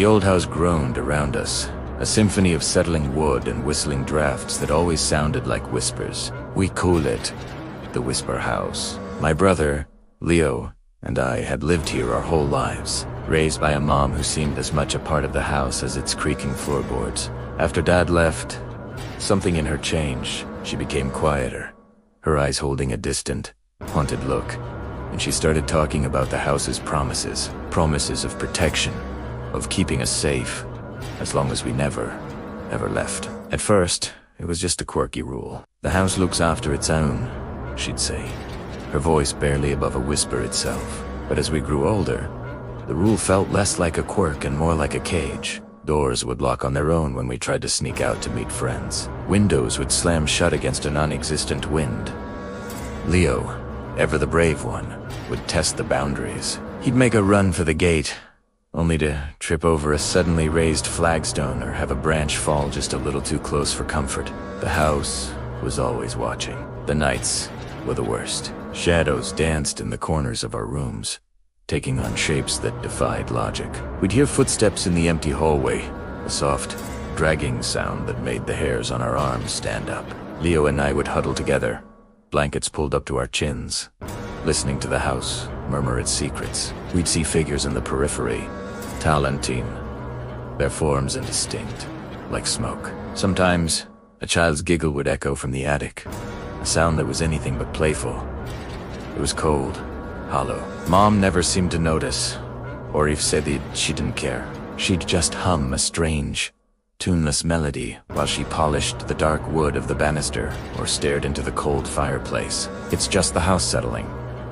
The old house groaned around us, a symphony of settling wood and whistling drafts that always sounded like whispers. We call it the Whisper House. My brother, Leo, and I had lived here our whole lives, raised by a mom who seemed as much a part of the house as its creaking floorboards. After Dad left, something in her changed. She became quieter, her eyes holding a distant, haunted look, and she started talking about the house's promises of protection, of keeping us safe, as long as we never, ever left. At first, it was just a quirky rule. The house looks after its own, she'd say, her voice barely above a whisper itself. But as we grew older, the rule felt less like a quirk and more like a cage. Doors would lock on their own when we tried to sneak out to meet friends. Windows would slam shut against a non-existent wind. Leo, ever the brave one, would test the boundaries. He'd make a run for the gate, only to trip over a suddenly raised flagstone or have a branch fall just a little too close for comfort. The house was always watching. The nights were the worst. Shadows danced in the corners of our rooms, taking on shapes that defied logic. We'd hear footsteps in the empty hallway, a soft, dragging sound that made the hairs on our arms stand up. Leo and I would huddle together, blankets pulled up to our chins, listening to the house murmur its secrets. We'd see figures in the periphery, Talentin, their forms indistinct, like smoke. Sometimes, a child's giggle would echo from the attic, a sound that was anything but playful. It was cold, hollow. Mom never seemed to notice, or if said that she didn't care. She'd just hum a strange, tuneless melody while she polished the dark wood of the banister or stared into the cold fireplace. It's just the house settling.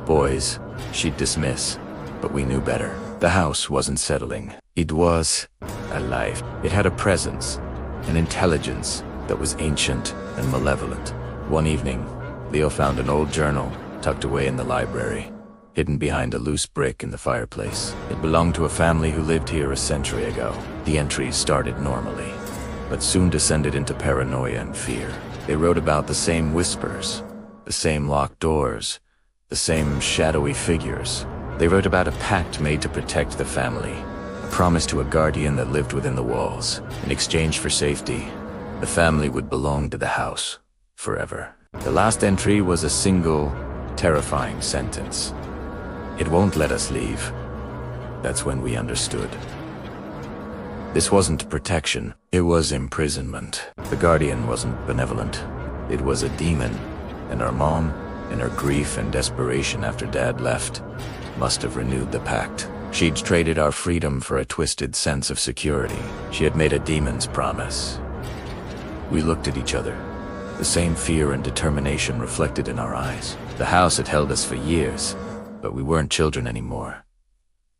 Boys, she'd dismiss, but we knew better. The house wasn't settling. It was alive. It had a presence, an intelligence that was ancient and malevolent. One evening, Leo found an old journal tucked away in the library, hidden behind a loose brick in the fireplace. It belonged to a family who lived here a century ago. The entries started normally, but soon descended into paranoia and fear. They wrote about the same whispers, the same locked doors, the same shadowy figures. They wrote about a pact made to protect the family, a promise to a guardian that lived within the walls. In exchange for safety, the family would belong to the house forever. The last entry was a single, terrifying sentence. It won't let us leave. That's when we understood. This wasn't protection, it was imprisonment. The guardian wasn't benevolent. It was a demon, and our mom, in her grief and desperation after Dad left, must have renewed the pact. She'd traded our freedom for a twisted sense of security. She had made a demon's promise. We looked at each other, the same fear and determination reflected in our eyes. The house had held us for years, but we weren't children anymore.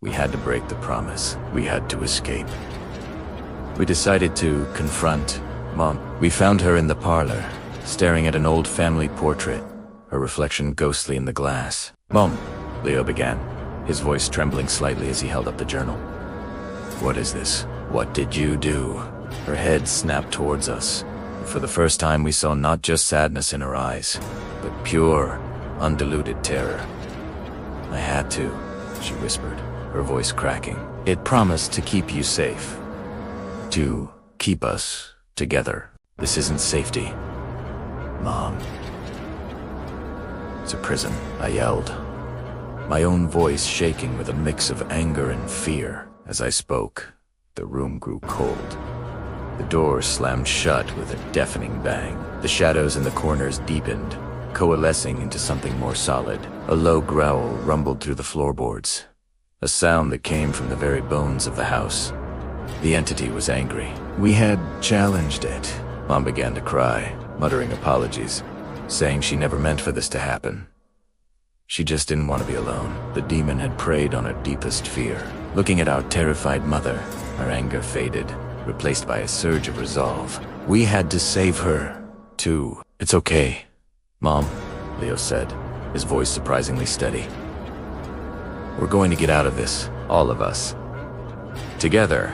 We had to break the promise. We had to escape. We decided to confront Mom. We found her in the parlor, staring at an old family portrait, her reflection ghostly in the glass. "Mom," Leo began, his voice trembling slightly as he held up the journal. "What is this? What did you do?" Her head snapped towards us. For the first time we saw not just sadness in her eyes, but pure, undiluted terror. "I had to," she whispered, her voice cracking. "It promised to keep you safe. To keep us together. This isn't safety, Mom. It's a prison," I yelled, my own voice shaking with a mix of anger and fear. As I spoke, the room grew cold. The door slammed shut with a deafening bang. The shadows in the corners deepened, coalescing into something more solid. A low growl rumbled through the floorboards, a sound that came from the very bones of the house. The entity was angry. We had challenged it. Mom began to cry, muttering apologies, saying she never meant for this to happen. She just didn't want to be alone. The demon had preyed on her deepest fear. Looking at our terrified mother, our anger faded, replaced by a surge of resolve. We had to save her, too. "It's okay, Mom," Leo said, his voice surprisingly steady. "We're going to get out of this, all of us. Together."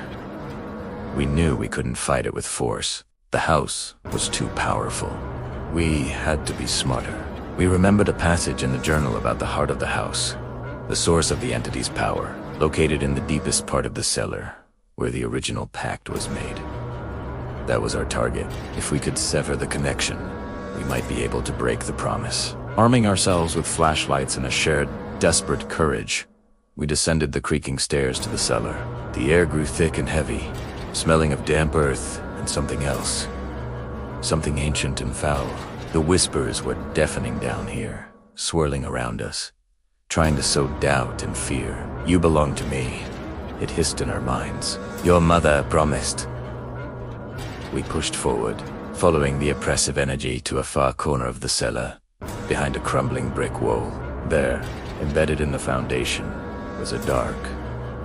We knew we couldn't fight it with force. The house was too powerful. We had to be smarter. We remembered a passage in the journal about the heart of the house, the source of the entity's power, located in the deepest part of the cellar. where the original pact was made. That was our target. If we could sever the connection, we might be able to break the promise. Arming ourselves with flashlights and a shared, desperate courage, we descended the creaking stairs to the cellar. The air grew thick and heavy, smelling of damp earth and something else. Something ancient and foul. The whispers were deafening down here, swirling around us, trying to sow doubt and fear. "You belong to me," it hissed in our minds. "Your mother promised." We pushed forward, following the oppressive energy to a far corner of the cellar, behind a crumbling brick wall. There, embedded in the foundation, was a dark,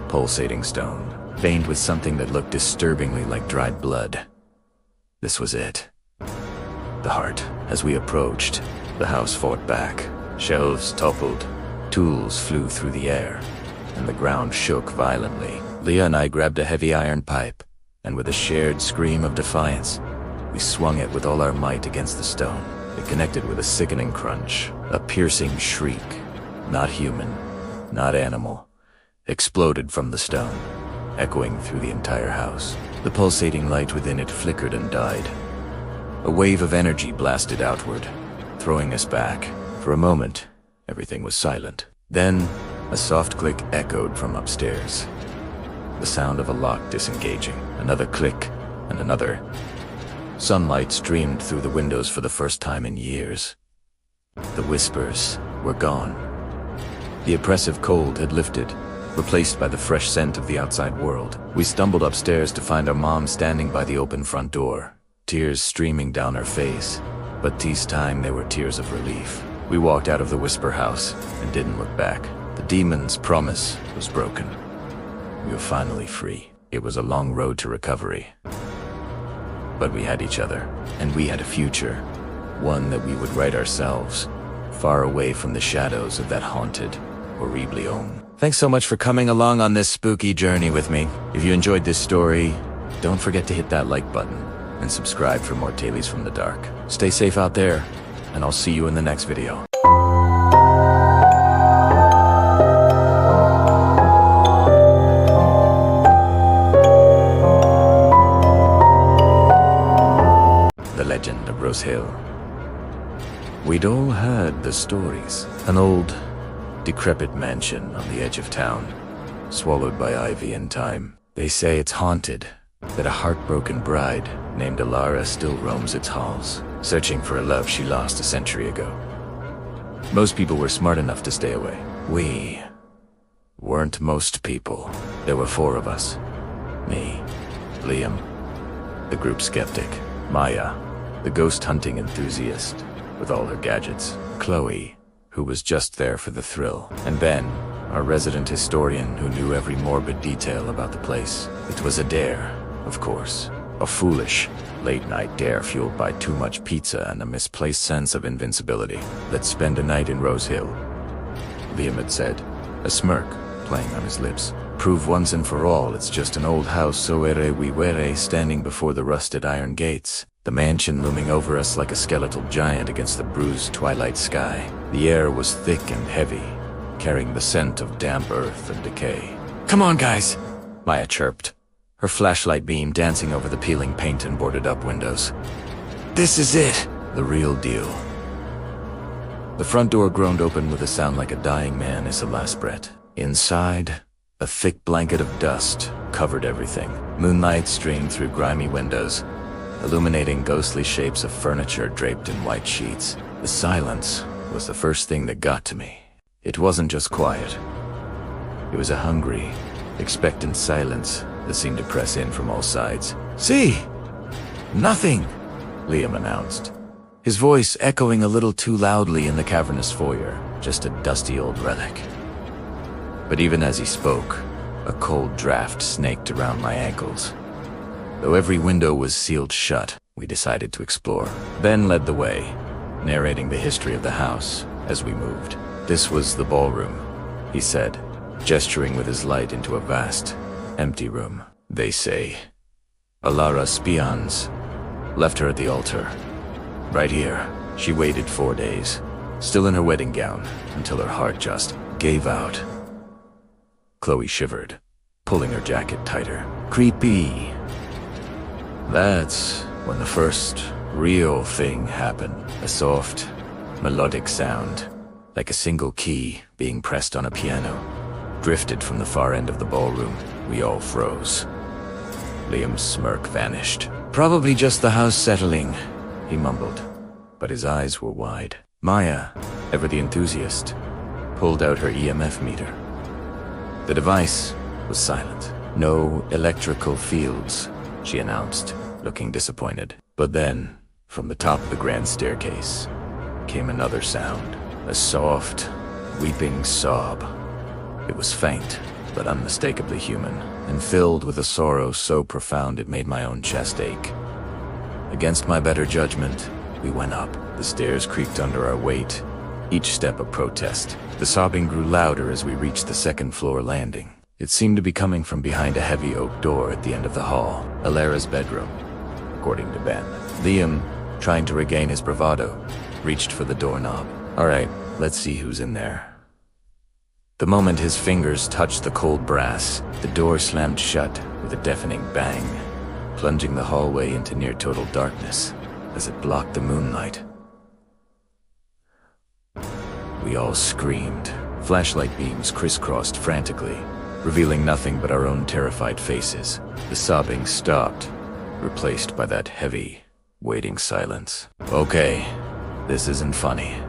pulsating stone, veined with something that looked disturbingly like dried blood. This was it. The heart. As we approached, the house fought back. Shelves toppled, tools flew through the air, and the ground shook violently. Leah and I grabbed a heavy iron pipe, and with a shared scream of defiance, we swung it with all our might against the stone. It connected with a sickening crunch, a piercing shriek, not human, not animal, exploded from the stone, echoing through the entire house. The pulsating light within it flickered and died. A wave of energy blasted outward, throwing us back. For a moment, everything was silent. Then, a soft click echoed from upstairs. The sound of a lock disengaging. Another click, and another. Sunlight streamed through the windows for the first time in years. The whispers were gone. The oppressive cold had lifted, replaced by the fresh scent of the outside world. We stumbled upstairs to find our mom standing by the open front door, tears streaming down her face. But this time they were tears of relief. We walked out of the Whisper House and didn't look back. The demon's promise was broken. We were finally free. It was a long road to recovery. But we had each other, and we had a future. One that we would write ourselves, far away from the shadows of that haunted, horribly home. Thanks so much for coming along on this spooky journey with me. If you enjoyed this story, don't forget to hit that like button and subscribe for more Tales from the Dark. Stay safe out there, and I'll see you in the next video. The Legend of Rose Hill. We'd all heard the stories. An old, decrepit mansion on the edge of town, swallowed by ivy and time. They say it's haunted, that a heartbroken bride named Alara still roams its halls, searching for a love she lost a century ago. Most people were smart enough to stay away. We weren't most people. There were 4 of us. Me, Liam, the group skeptic, Maya, the ghost hunting enthusiast with all her gadgets, Chloe, who was just there for the thrill, and Ben, our resident historian who knew every morbid detail about the place. It was a dare, of course. A foolish, late-night dare fueled by too much pizza and a misplaced sense of invincibility. Let's spend a night in Rose Hill, Liam had said, a smirk playing on his lips. Prove once and for all it's just an old house so ere we were standing before the rusted iron gates. The mansion looming over us like a skeletal giant against the bruised twilight sky. The air was thick and heavy, carrying the scent of damp earth and decay. "Come on, guys," Maya chirped, her flashlight beam dancing over the peeling paint and boarded-up windows. "This is it, the real deal." The front door groaned open with a sound like a dying man is a last breath. Inside, a thick blanket of dust covered everything. Moonlight streamed through grimy windows, illuminating ghostly shapes of furniture draped in white sheets. The silence was the first thing that got to me. It wasn't just quiet. It was a hungry, expectant silence that seemed to press in from all sides. "See? Nothing," Liam announced, his voice echoing a little too loudly in the cavernous foyer, just a dusty old relic. But even as he spoke, a cold draft snaked around my ankles. Though every window was sealed shut, we decided to explore. Ben led the way, narrating the history of the house as we moved. "This was the ballroom," he said, gesturing with his light into a vast, empty room. "They say Alara Spians left her at the altar. Right here, she waited 4 days, still in her wedding gown, until her heart just gave out." Chloe shivered, pulling her jacket tighter. Creepy. That's when the first real thing happened. A soft, melodic sound, like a single key being pressed on a piano, drifted from the far end of the ballroom. We all froze. Liam's smirk vanished. "Probably just the house settling," he mumbled, but his eyes were wide. Maya, ever the enthusiast, pulled out her EMF meter. The device was silent. "No electrical fields," she announced, looking disappointed. But then, from the top of the grand staircase, came another sound. A soft, weeping sob. It was faint, but unmistakably human, and filled with a sorrow so profound it made my own chest ache. Against my better judgment, we went up. The stairs creaked under our weight, each step a protest. The sobbing grew louder as we reached the second-floor landing. It seemed to be coming from behind a heavy oak door at the end of the hall, Alara's bedroom, according to Ben. Liam, trying to regain his bravado, reached for the doorknob. "All right, let's see who's in there." The moment his fingers touched the cold brass, the door slammed shut with a deafening bang, plunging the hallway into near-total darkness as it blocked the moonlight. We all screamed. Flashlight beams crisscrossed frantically, revealing nothing but our own terrified faces. The sobbing stopped, replaced by that heavy, waiting silence. "Okay, this isn't funny,"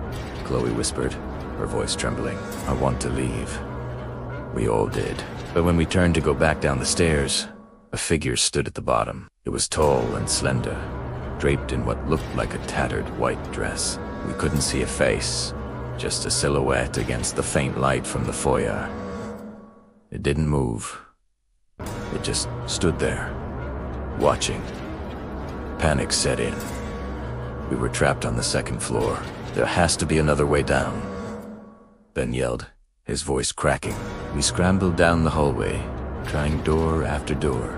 Chloe whispered, her voice trembling. "I want to leave." We all did. But when we turned to go back down the stairs, a figure stood at the bottom. It was tall and slender, draped in what looked like a tattered white dress. We couldn't see a face, just a silhouette against the faint light from the foyer. It didn't move. It just stood there, watching. Panic set in. We were trapped on the second floor. "There has to be another way down," Ben yelled, his voice cracking. We scrambled down the hallway, trying door after door,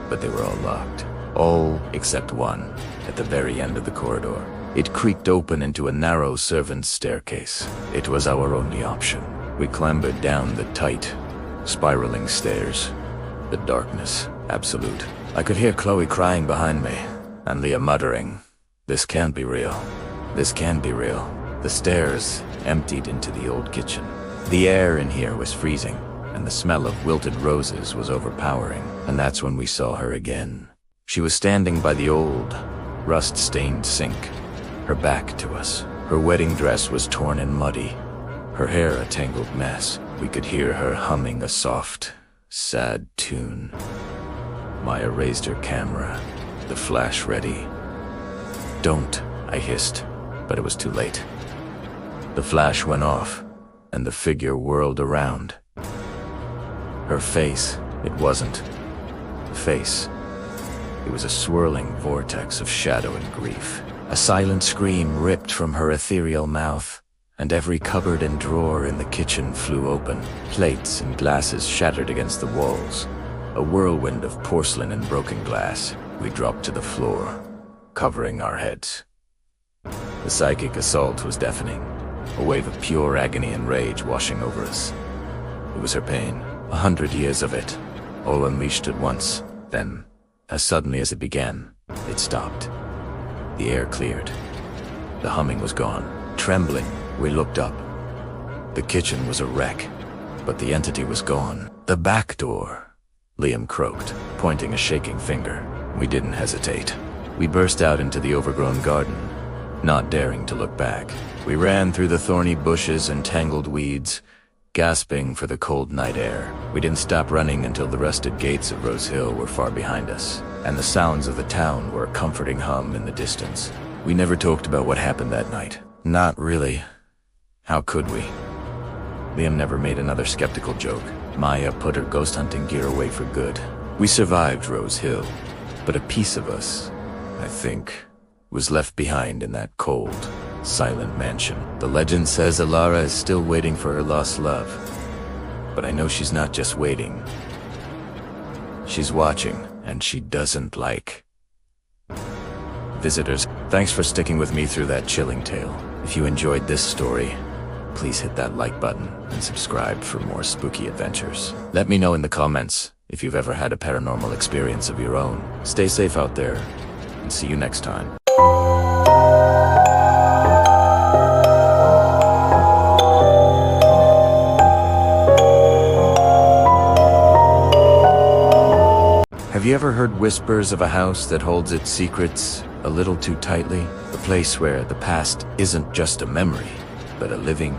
but they were all locked. All except one, at the very end of the corridor. It creaked open into a narrow servant's staircase. It was our only option. We clambered down the tight, spiraling stairs. The darkness, absolute. I could hear Chloe crying behind me, and Leah muttering, "This can't be real. This can't be real." The stairs emptied into the old kitchen. The air in here was freezing, and the smell of wilted roses was overpowering. And that's when we saw her again. She was standing by the old, rust-stained sink, her back to us. Her wedding dress was torn and muddy, her hair a tangled mess. We could hear her humming a soft, sad tune. Maya raised her camera, the flash ready. "Don't," I hissed, but it was too late. The flash went off, and the figure whirled around. Her face, it wasn't a face. It was a swirling vortex of shadow and grief. A silent scream ripped from her ethereal mouth, and every cupboard and drawer in the kitchen flew open. Plates and glasses shattered against the walls. A whirlwind of porcelain and broken glass. We dropped to the floor, covering our heads. The psychic assault was deafening, a wave of pure agony and rage washing over us. It was her pain, 100 years of it, all unleashed at once. Then, as suddenly as it began, it stopped. The air cleared. The humming was gone. Trembling, we looked up. The kitchen was a wreck, but the entity was gone. "The back door," Liam croaked, pointing a shaking finger. We didn't hesitate. We burst out into the overgrown garden, not daring to look back. We ran through the thorny bushes and tangled weeds, gasping for the cold night air. We didn't stop running until the rusted gates of Rose Hill were far behind us, and the sounds of the town were a comforting hum in the distance. We never talked about what happened that night. Not really. How could we? Liam never made another skeptical joke. Maya put her ghost hunting gear away for good. We survived Rose Hill, but a piece of us, I think, was left behind in that cold, silent mansion. The legend says Alara is still waiting for her lost love, but I know she's not just waiting. She's watching, and she doesn't like visitors. Thanks for sticking with me through that chilling tale. If you enjoyed this story, please hit that like button and subscribe for more spooky adventures. Let me know in the comments if you've ever had a paranormal experience of your own. Stay safe out there, and see you next time. Have you ever heard whispers of a house that holds its secrets a little too tightly? A place where the past isn't just a memory, but a living,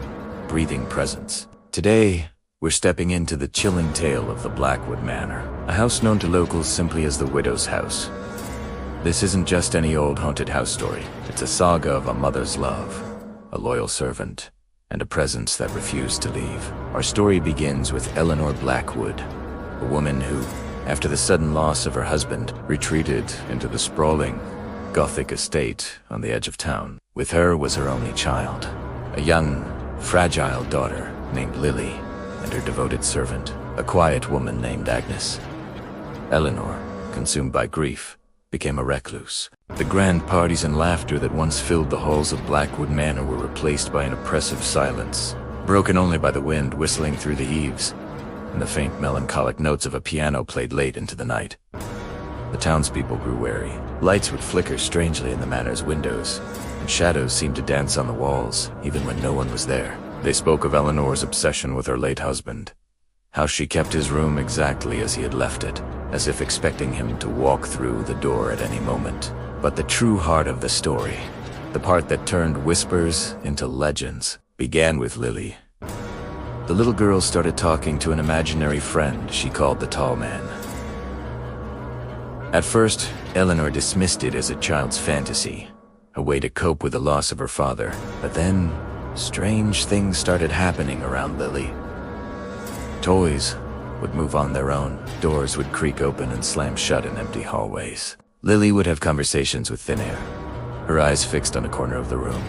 breathing presence. Today, we're stepping into the chilling tale of the Blackwood Manor, a house known to locals simply as the Widow's House. This isn't just any old haunted house story. It's a saga of a mother's love, a loyal servant, and a presence that refused to leave. Our story begins with Eleanor Blackwood, a woman who, after the sudden loss of her husband, retreated into the sprawling, Gothic estate on the edge of town. With her was her only child, a young, fragile daughter named Lily, and her devoted servant, a quiet woman named Agnes. Eleanor, consumed by grief, became a recluse. The grand parties and laughter that once filled the halls of Blackwood Manor were replaced by an oppressive silence, broken only by the wind whistling through the eaves and the faint melancholic notes of a piano played late into the night. The townspeople grew wary. Lights would flicker strangely in the manor's windows, and shadows seemed to dance on the walls, even when no one was there. They spoke of Eleanor's obsession with her late husband, how she kept his room exactly as he had left it, as if expecting him to walk through the door at any moment. But the true heart of the story, the part that turned whispers into legends, began with Lily. The little girl started talking to an imaginary friend she called the Tall Man. At first, Eleanor dismissed it as a child's fantasy, a way to cope with the loss of her father. But then, strange things started happening around Lily. Toys would move on their own. Doors would creak open and slam shut in empty hallways. Lily would have conversations with thin air, her eyes fixed on a corner of the room,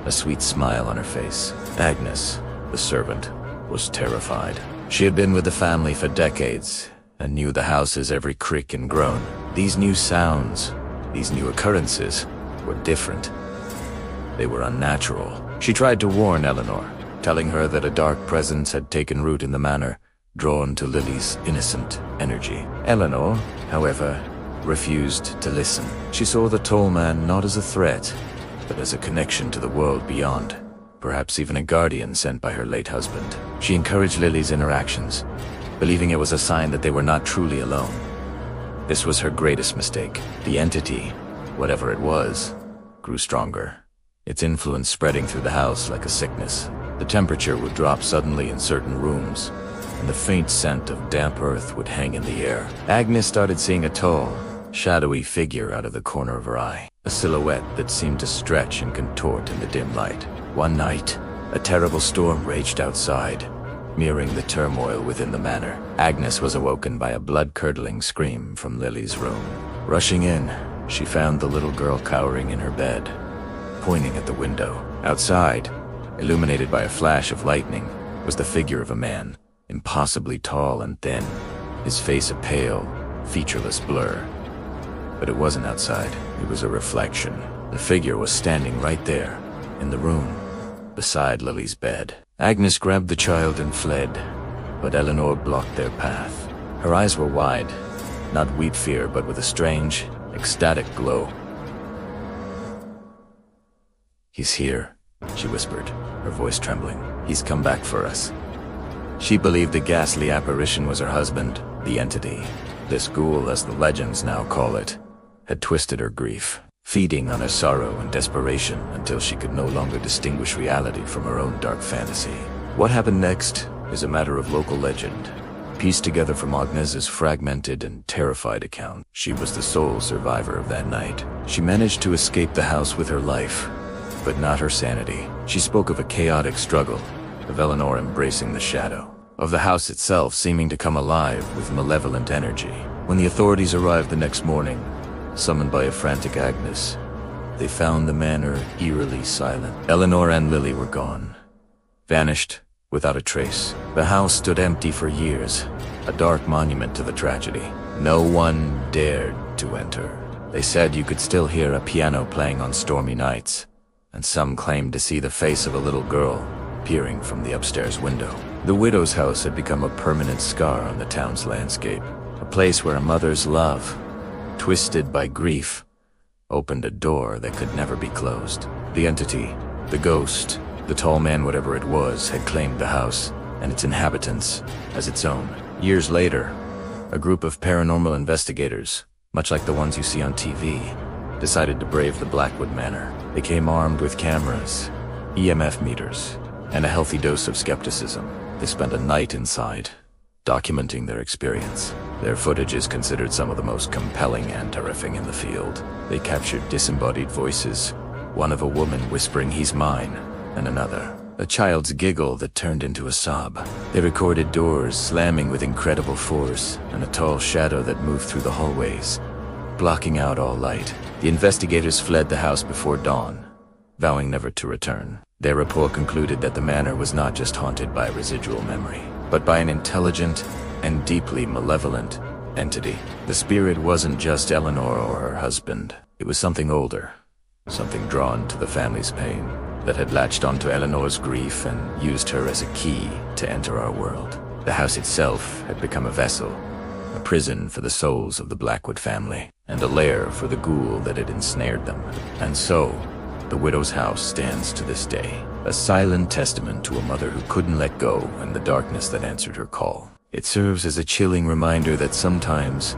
a sweet smile on her face. Agnes, the servant, was terrified. She had been with the family for decades and knew the house's every creak and groan. These new sounds, these new occurrences, were different. They were unnatural. She tried to warn Eleanor, telling her that a dark presence had taken root in the manor, drawn to Lily's innocent energy. Eleanor, however, refused to listen. She saw the Tall Man not as a threat, but as a connection to the world beyond. Perhaps even a guardian sent by her late husband. She encouraged Lily's interactions, believing it was a sign that they were not truly alone. This was her greatest mistake. The entity, whatever it was, grew stronger, its influence spreading through the house like a sickness. The temperature would drop suddenly in certain rooms, and the faint scent of damp earth would hang in the air. Agnes started seeing a tall, shadowy figure out of the corner of her eye, a silhouette that seemed to stretch and contort in the dim light. One night, a terrible storm raged outside, mirroring the turmoil within the manor. Agnes was awoken by a blood-curdling scream from Lily's room. Rushing in, she found the little girl cowering in her bed, pointing at the window. Outside, illuminated by a flash of lightning, was the figure of a man, impossibly tall and thin, his face a pale, featureless blur. But it wasn't outside, it was a reflection. The figure was standing right there, in the room, beside Lily's bed. Agnes grabbed the child and fled, but Eleanor blocked their path. Her eyes were wide, not with fear, but with a strange, ecstatic glow. "He's here," she whispered, her voice trembling. "He's come back for us." She believed the ghastly apparition was her husband, the entity. This ghoul, as the legends now call it, had twisted her grief, feeding on her sorrow and desperation until she could no longer distinguish reality from her own dark fantasy. What happened next is a matter of local legend, pieced together from Agnes's fragmented and terrified account. She was the sole survivor of that night. She managed to escape the house with her life, but not her sanity. She spoke of a chaotic struggle, of Eleanor embracing the shadow, of the house itself seeming to come alive with malevolent energy. When the authorities arrived the next morning, summoned by a frantic Agnes, they found the manor eerily silent. Eleanor and Lily were gone, vanished without a trace. The house stood empty for years, a dark monument to the tragedy. No one dared to enter. They said you could still hear a piano playing on stormy nights, and some claimed to see the face of a little girl peering from the upstairs window. The widow's house had become a permanent scar on the town's landscape, a place where a mother's love, twisted by grief, opened a door that could never be closed. The entity, the ghost, the tall man, whatever it was, had claimed the house and its inhabitants as its own. Years later, a group of paranormal investigators, much like the ones you see on TV, decided to brave the Blackwood Manor. They came armed with cameras, EMF meters, and a healthy dose of skepticism. They spent a night inside, documenting their experience. Their footage is considered some of the most compelling and terrifying in the field. They captured disembodied voices, one of a woman whispering, "He's mine," and another, a child's giggle that turned into a sob. They recorded doors slamming with incredible force and a tall shadow that moved through the hallways, blocking out all light. The investigators fled the house before dawn, vowing never to return. Their report concluded that the manor was not just haunted by a residual memory, but by an intelligent and deeply malevolent entity. The spirit wasn't just Eleanor or her husband. It was something older, something drawn to the family's pain, that had latched onto Eleanor's grief and used her as a key to enter our world. The house itself had become a vessel, a prison for the souls of the Blackwood family, and a lair for the ghoul that had ensnared them. And so, the widow's house stands to this day, a silent testament to a mother who couldn't let go and the darkness that answered her call. It serves as a chilling reminder that sometimes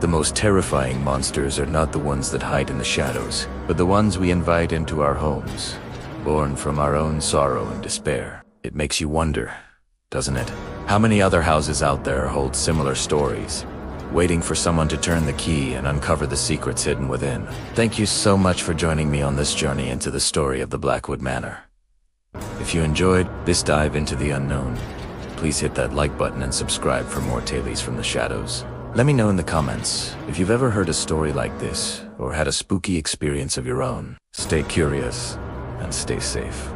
the most terrifying monsters are not the ones that hide in the shadows, but the ones we invite into our homes, born from our own sorrow and despair. It makes you wonder, doesn't it? How many other houses out there hold similar stories, waiting for someone to turn the key and uncover the secrets hidden within? Thank you so much for joining me on this journey into the story of the Blackwood Manor. If you enjoyed this dive into the unknown, please hit that like button and subscribe for more tales from the shadows. Let me know in the comments if you've ever heard a story like this or had a spooky experience of your own. Stay curious and stay safe.